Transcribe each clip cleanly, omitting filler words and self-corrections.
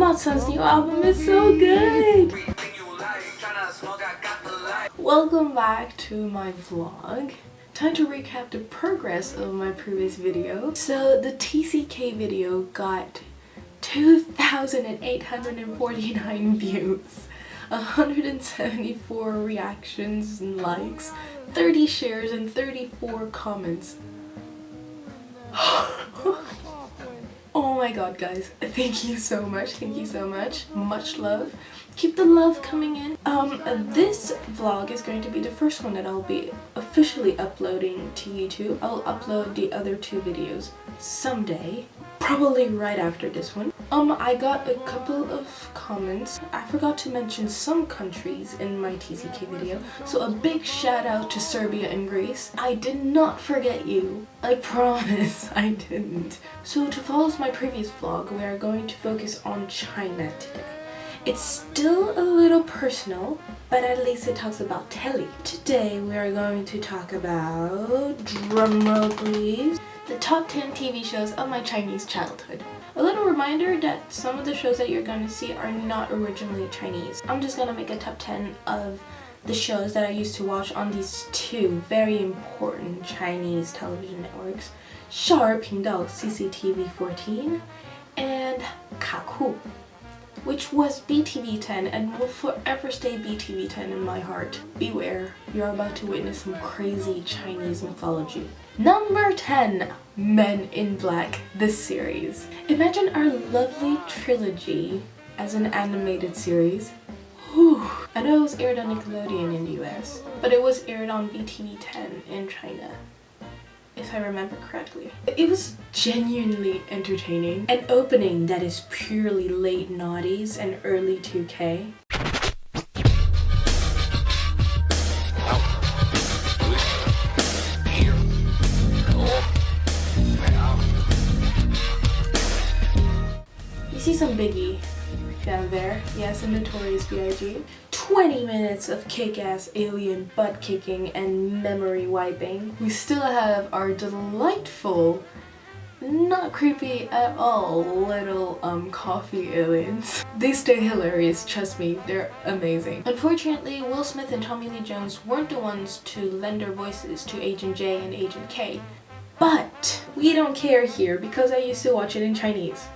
Watson's new album is so good! Welcome back to my vlog. Time to recap the progress of my previous video. So the TCK video got 2,849 views, 174 reactions and likes, 30 shares and 34 comments. Oh my god, guys, thank you so much, much love. Keep the love coming in. This vlog is going to be the first one that I'll be officially uploading to YouTube. I'll upload the other two videos someday, probably right after this one. I got a couple of comments. I forgot to mention some countries in my TCK video, so a big shout out to Serbia and Greece. I did not forget you. I promise I didn't. So to follow my previous vlog, we are going to focus on China today. It's still a little personal, but at least it talks about telly. Today we are going to talk about, drumroll please, the top 10 TV shows of my Chinese childhood. A little reminder that some of the shows that you're going to see are not originally Chinese. I'm just going to make a top 10 of the shows that I used to watch on these two very important Chinese television networks, 少儿频道 CCTV-14 and KAKU, which was BTV10 and will forever stay BTV10 in my heart. Beware, you're about to witness some crazy Chinese mythology. Number 10, Men in Black, the series. Imagine our lovely trilogy as an animated series. Whew. I know it was aired on Nickelodeon in the US, but it was aired on BTV10 in China, if I remember correctly. It was genuinely entertaining. An opening that is purely late noughties and early 2K. You see some Biggie down there, yes, a Notorious B.I.G. 20 minutes of kick-ass alien butt kicking and memory wiping. We still have our delightful, not creepy at all, little coffee aliens. They stay hilarious, trust me, they're amazing. Unfortunately, Will Smith and Tommy Lee Jones weren't the ones to lend their voices to Agent J and Agent K. But we don't care here because I used to watch it in Chinese.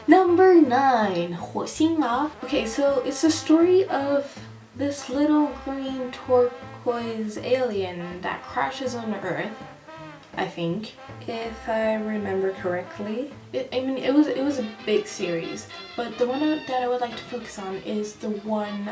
Number 9, 火星娃. Okay, so it's the story of this little green turquoise alien that crashes on Earth, I think, if I remember correctly. It was a big series, but the one that I would like to focus on is the one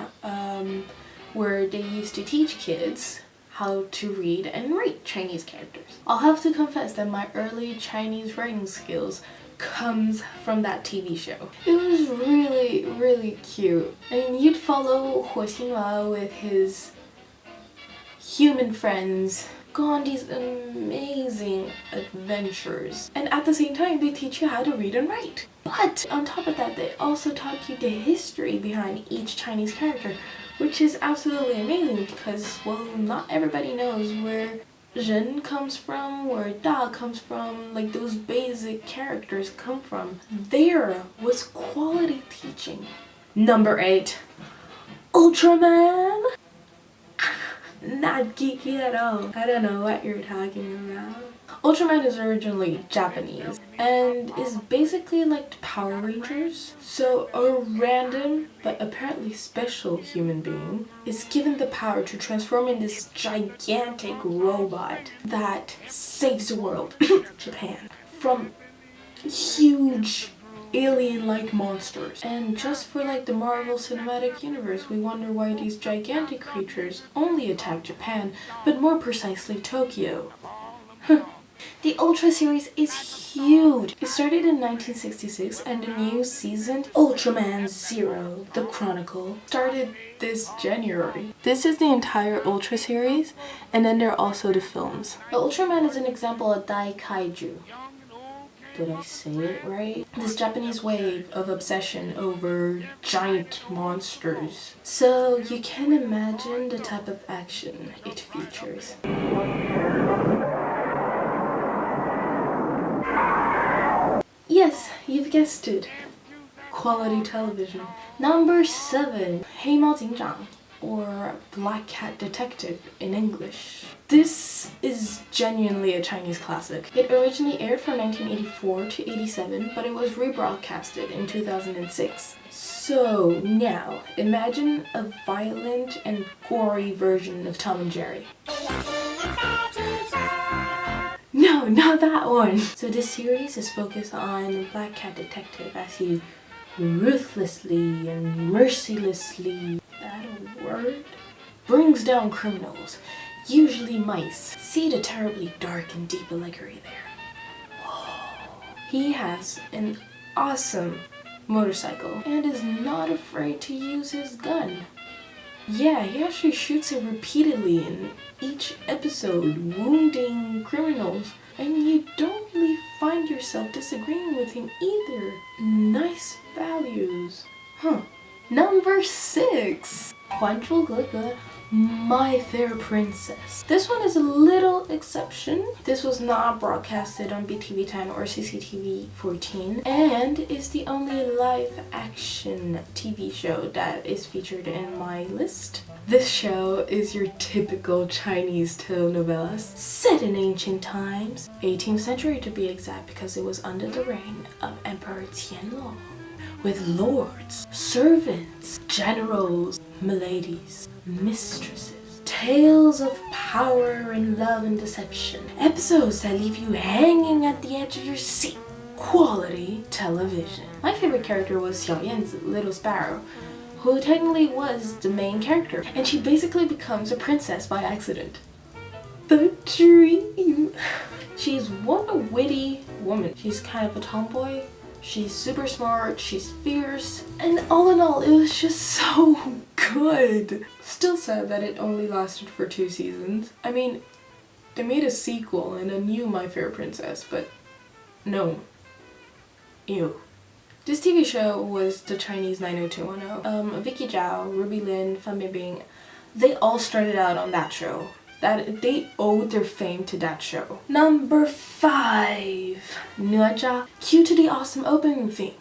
where they used to teach kids how to read and write Chinese characters. I'll have to confess that my early Chinese writing skills comes from that TV show. It was really, really cute. I mean, you'd follow 火星娃 with his human friends, go on these amazing adventures, and at the same time they teach you how to read and write. But on top of that, they also taught you the history behind each Chinese character, which is absolutely amazing because, well, not everybody knows where Ren comes from, where Da comes from, like those basic characters come from. There was quality teaching. Number 8, Ultraman. Not geeky at all. I don't know what you're talking about. Ultraman is originally Japanese and is basically like the Power Rangers. So a random but apparently special human being is given the power to transform in this gigantic robot that saves the world, Japan, from huge alien-like monsters. And just for like the Marvel Cinematic Universe, we wonder why these gigantic creatures only attack Japan, but more precisely Tokyo. The Ultra series is huge. It started in 1966 and the new season, Ultraman Zero, The Chronicle, started this January. This is the entire Ultra series, and then there are also the films. The Ultraman is an example of Daikaiju. Did I say it right? This Japanese wave of obsession over giant monsters. So you can imagine the type of action it features. guessed it. Quality television. Number 7. 黑猫警长 or Black Cat Detective in English. This is genuinely a Chinese classic. It originally aired from 1984 to 87, but it was rebroadcasted in 2006. So now, imagine a violent and gory version of Tom and Jerry. No, not that one! So this series is focused on Black Cat Detective as he ruthlessly and mercilessly, that a word? Brings down criminals, usually mice. See the terribly dark and deep allegory there? He has an awesome motorcycle and is not afraid to use his gun. Yeah, he actually shoots it repeatedly in each episode, wounding criminals, and you don't really find yourself disagreeing with him either. Nice values. Number 6. 还珠格格 My Fair Princess. This one is a little exception. This was not broadcasted on BTV10 or CCTV-14 and is the only live action TV show that is featured in my list. This show is your typical Chinese telenovelas set in ancient times, 18th century to be exact, because it was under the reign of Emperor Qianlong, with lords, servants, generals, miladies, mistresses, tales of power and love and deception, episodes that leave you hanging at the edge of your seat. Quality television. My favorite character was Xiao Yanzi, Little Sparrow, who technically was the main character, and she basically becomes a princess by accident. The dream! She's one witty woman. She's kind of a tomboy. She's super smart, she's fierce, and all in all, it was just so good. Still sad that it only lasted for 2 seasons. I mean, they made a sequel and a new My Fair Princess, but no. Ew. This TV show was the Chinese 90210. Vicky Zhao, Ruby Lin, Fan Bingbing, they all started out on that show. That they owed their fame to that show. Number 5. N.3. Cue to the awesome opening theme.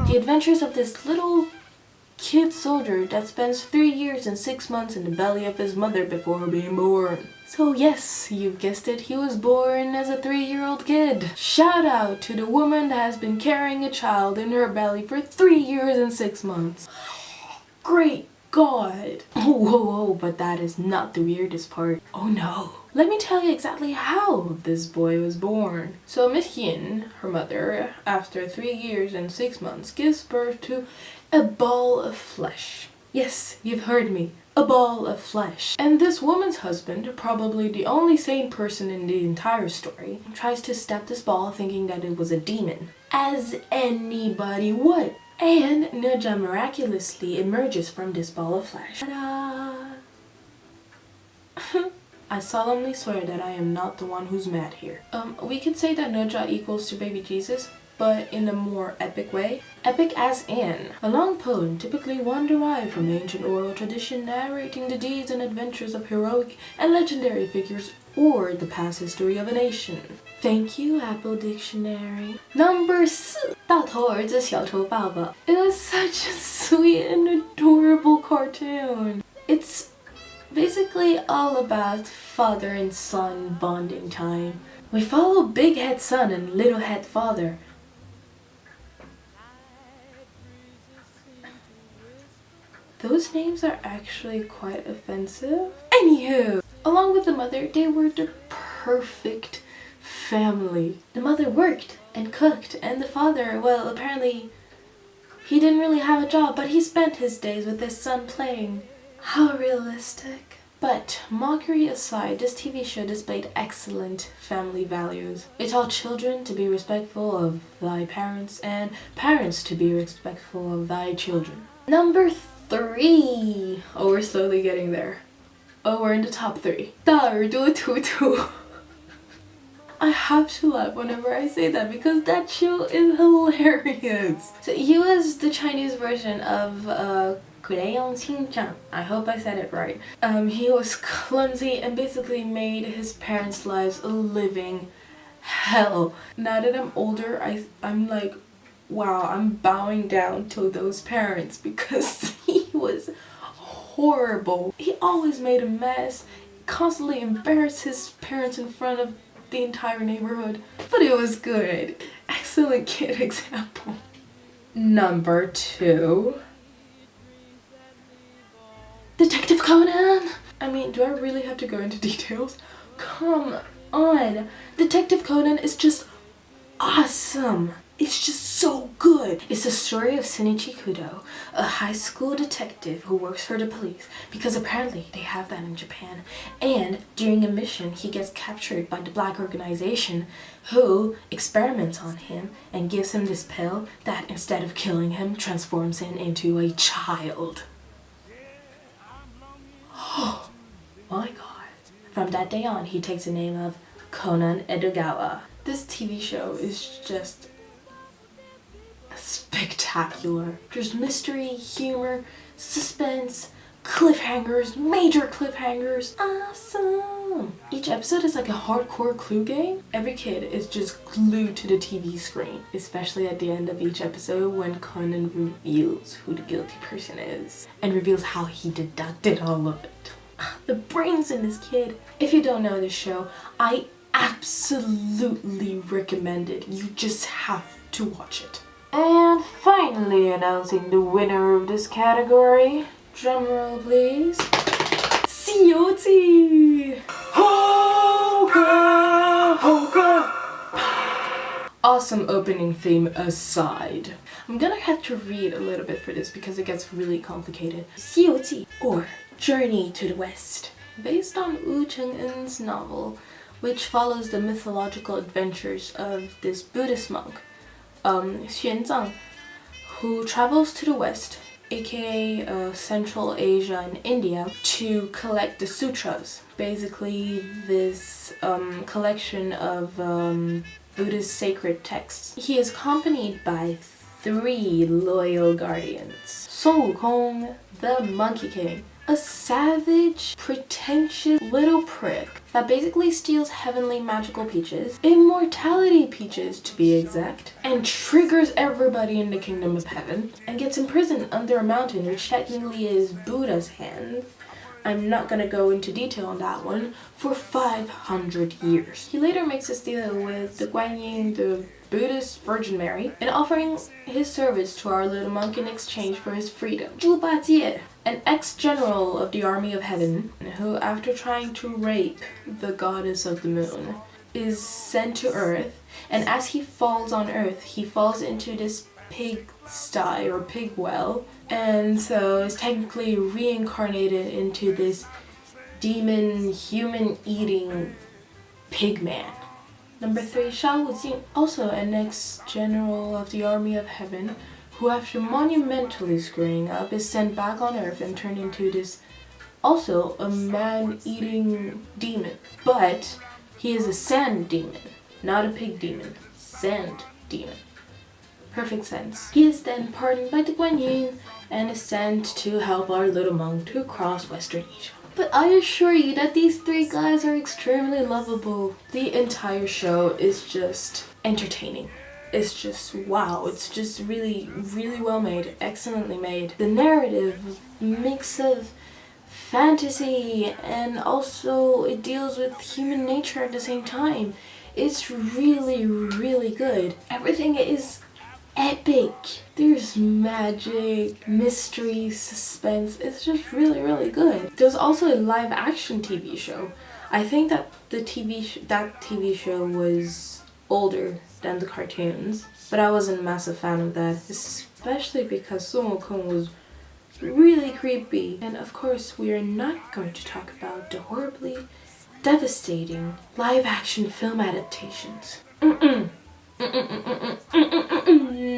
The adventures of this little kid soldier that spends 3 years and 6 months in the belly of his mother before being born. So yes, you've guessed it, he was born as a 3-year-old kid. Shout out to the woman that has been carrying a child in her belly for 3 years and 6 months. Great God. Whoa, but that is not the weirdest part. Oh no. Let me tell you exactly how this boy was born. So Miss Yin, her mother, after 3 years and 6 months, gives birth to a ball of flesh. Yes, you've heard me. A ball of flesh. And this woman's husband, probably the only sane person in the entire story, tries to stop this ball thinking that it was a demon. As anybody would. And N.3 miraculously emerges from this ball of flesh. Ta-da! I solemnly swear that I am not the one who's mad here. We could say that N.3 equals to baby Jesus, but in a more epic way. Epic as in a long poem, typically one derived from ancient oral tradition narrating the deeds and adventures of heroic and legendary figures or the past history of a nation. Thank you, Apple Dictionary. Number 4. 大头儿子小头爸爸. It was such a sweet and adorable cartoon. It's basically all about father and son bonding time. We follow big head son and little head father. Those names are actually quite offensive. Anywho, along with the mother, they were the perfect family. The mother worked and cooked, and the father, well, apparently he didn't really have a job, but he spent his days with his son playing. How realistic. But mockery aside, this TV show displayed excellent family values. It taught children to be respectful of thy parents and parents to be respectful of thy children. Number 3. Oh, we're slowly getting there. Oh, we're in the top 3. 大耳朵图图. I have to laugh whenever I say that because that show is hilarious. So he was the Chinese version of Crayon Shin-chan. I hope I said it right. He was clumsy and basically made his parents' lives a living hell. Now that I'm older, I'm like, wow, I'm bowing down to those parents because he was horrible. He always made a mess, constantly embarrassed his parents in front of the entire neighborhood, but it was good. Excellent kid example. Number 2. Detective Conan! I mean, do I really have to go into details? Come on! Detective Conan is just awesome! It's just so good! It's the story of Shinichi Kudo, a high school detective who works for the police, because apparently they have that in Japan. And during a mission, he gets captured by the black organization who experiments on him and gives him this pill that instead of killing him, transforms him into a child. Oh my god. From that day on, he takes the name of Conan Edogawa. This TV show is just spectacular. There's mystery, humor, suspense, cliffhangers, major cliffhangers. Awesome! Each episode is like a hardcore clue game. Every kid is just glued to the TV screen, especially at the end of each episode when Conan reveals who the guilty person is and reveals how he deducted all of it. The brains in this kid. If you don't know this show, I absolutely recommend it. You just have to watch it. And finally announcing the winner of this category. Drumroll please. COT! Hoga! Hoga! Awesome opening theme aside. I'm gonna have to read a little bit for this because it gets really complicated. COT, or Journey to the West. Based on Wu Cheng-en's novel, which follows the mythological adventures of this Buddhist monk, Xuanzang, who travels to the West, aka Central Asia and India, to collect the sutras. Basically this collection of Buddhist sacred texts. He is accompanied by 3 loyal guardians. Sun Wukong, the Monkey King, a savage, pretentious little prick that basically steals heavenly magical peaches, immortality peaches to be exact, and triggers everybody in the kingdom of heaven, and gets imprisoned under a mountain which technically is Buddha's hand. I'm not gonna go into detail on that one, for 500 years. He later makes this deal with the Guanyin, the Buddhist Virgin Mary, and offering his service to our little monk in exchange for his freedom. Zhu Bajie, an ex-general of the Army of Heaven, who after trying to rape the goddess of the moon, is sent to Earth, and as he falls on Earth, he falls into this pig sty or pig well, and so is technically reincarnated into this demon, human-eating pig man. Number 3, Sha Wujing, also an ex-general of the Army of Heaven, who after monumentally screwing up is sent back on Earth and turned into this, also a man-eating demon. But he is a sand demon, not a pig demon. Sand demon. Perfect sense. He is then pardoned by the Guanyin and is sent to help our little monk to cross Western Asia. But I assure you that these 3 guys are extremely lovable. The entire show is just entertaining. It's just wow, it's just really, really well made, excellently made. The narrative mix of fantasy and also it deals with human nature at the same time. It's really, really good. Everything is epic. There's magic, mystery, suspense. It's just really, really good. There's also a live action TV show. I think that that TV show was older than the cartoons, but I wasn't a massive fan of that, especially because Sun Wukong was really creepy. And of course, we are not going to talk about the horribly devastating live action film adaptations.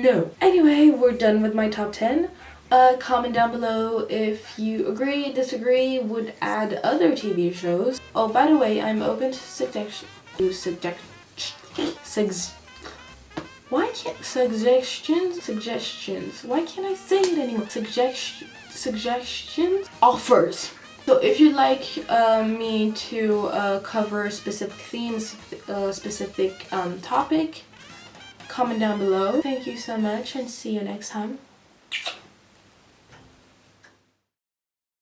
No. Anyway, we're done with my top 10. Comment down below if you agree, disagree, would add other TV shows. Oh, by the way, I'm open to suggestions. Why can't suggestions? Why can't I say it anymore? Suggestions? Offers. So if you'd like me to cover specific themes, specific topic, comment down below. Thank you so much and see you next time.